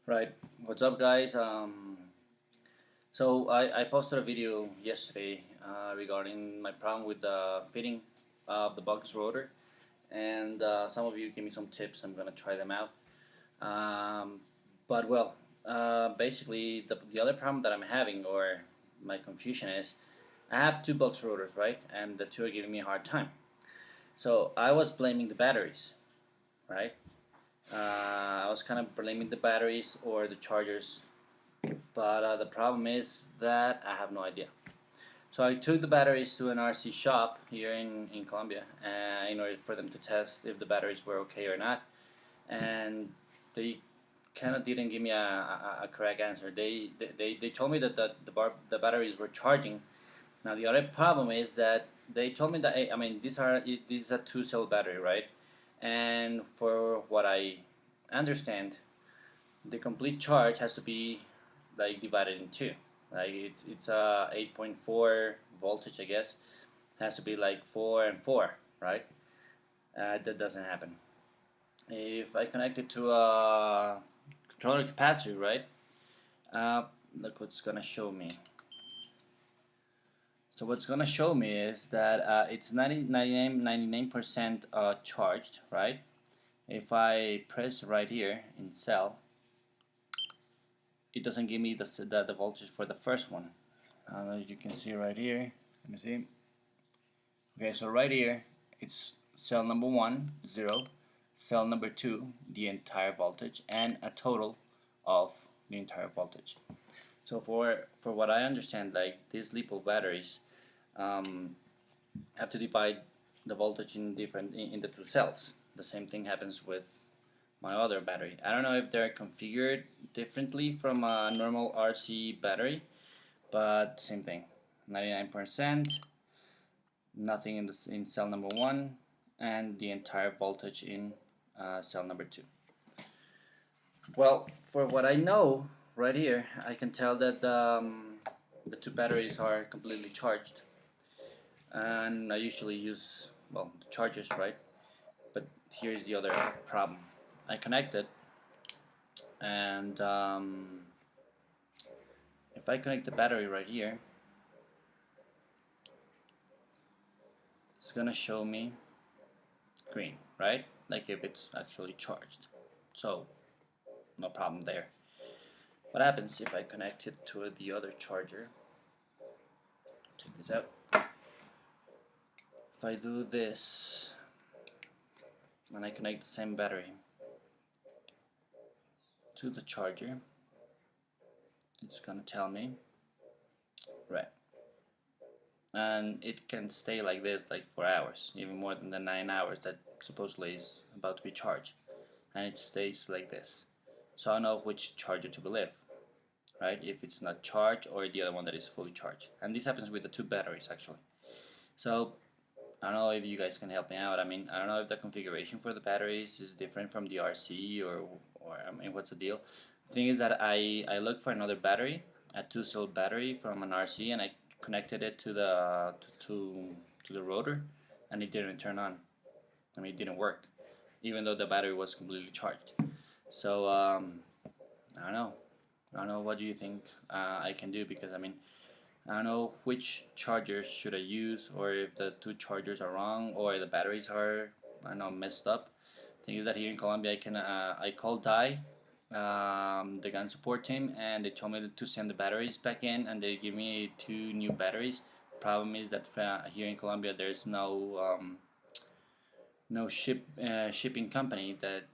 Right. What's up, guys? So I posted a video yesterday regarding my problem with the fitting of the box rotor, and some of you gave me some tips. I'm gonna try them out. Um, but well, basically the other problem that I'm having, or my confusion is, I have two box rotors, right? And the two are giving me a hard time. So I was blaming the batteries, right? I was kind of blaming the batteries or the chargers, but the problem is that I have no idea. So I took the batteries to an RC shop here in Colombia in order for them to test if the batteries were okay or not, and they kind of didn't give me a correct answer. They told me that the batteries were charging. Now the other problem is that they told me that I mean this is a two-cell battery, right? And for what I understand, the complete charge has to be like divided in two. Like it's a 8.4 voltage, I guess. Has to be like 4 and 4, right? That doesn't happen. If I connect it to a controller capacitor, right? Uh, Look what's gonna show me. So what's gonna show me is that it's 99% charged, right? If I press right here in cell, it doesn't give me the voltage for the first one. As you can see right here, let me see. Okay, so right here, it's cell number 1, 0, cell number 2, the entire voltage, and a total of the entire voltage. So for what I understand, like these LiPo batteries um, have to divide the voltage in the two cells. The same thing happens with my other battery. I don't know if they're configured differently from a normal RC battery, but same thing. 99%, nothing in cell number 1, and the entire voltage in cell number 2. Well, for what I know, right here, I can tell that the two batteries are completely charged, and I usually use, well, the chargers, right? But here's the other problem. I connect it, and if I connect the battery right here, it's gonna show me green, right? Like if it's actually charged. So no problem there. What happens if I connect it to the other charger? Check this out. If I do this and I connect the same battery to the charger, it's gonna tell me red. And it can stay like this like for hours, even more than the 9 hours that supposedly is about to be charged. And it stays like this. So I know which charger to believe, right? If it's not charged or the other one that is fully charged. And this happens with the two batteries actually. So I don't know if you guys can help me out. I mean, I don't know if the configuration for the batteries is different from the RC or I mean, what's the deal? The thing is that I looked for another battery, a two-cell battery from an RC, and I connected it to the rotor, and it didn't turn on. I mean, it didn't work, even though the battery was completely charged. So I don't know. I don't know. What do you think I can do? Because I mean, I don't know which chargers should I use, or if the two chargers are wrong, or the batteries are, I don't know, messed up. Thing is that here in Colombia, I called DAI, the gun support team, and they told me to send the batteries back in, and they give me two new batteries. Problem is that here in Colombia, there's no shipping company that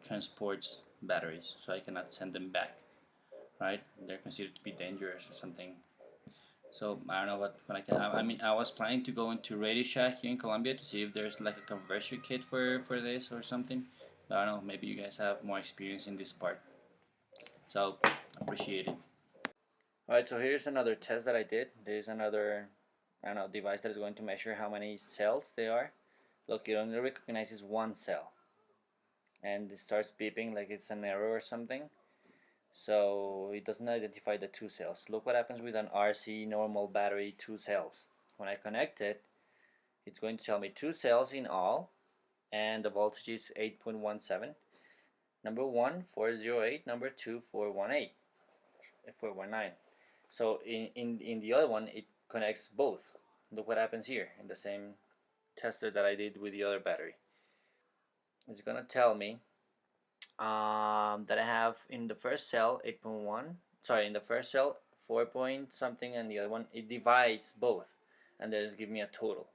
transports batteries, so I cannot send them back. Right? They're considered to be dangerous or something. So I don't know what I can. I mean, I was planning to go into Radio Shack here in Colombia to see if there's like a conversion kit for this or something. But I don't know. Maybe you guys have more experience in this part. So appreciate it. All right. So here's another test that I did. There's another, I don't know, device that is going to measure how many cells they are. Look, it only recognizes one cell, and it starts beeping like it's an error or something. So it doesn't identify the two cells. Look what happens with an RC normal battery, two cells. When I connect it, it's going to tell me two cells in all, and the voltage is 8.17. Number 1 408, number 2 418, 419. So in the other one it connects both. Look what happens here in the same tester that I did with the other battery. It's gonna tell me that I have in the first cell 8.1, sorry, in the first cell 4 point something, and the other one it divides both and then give me a total.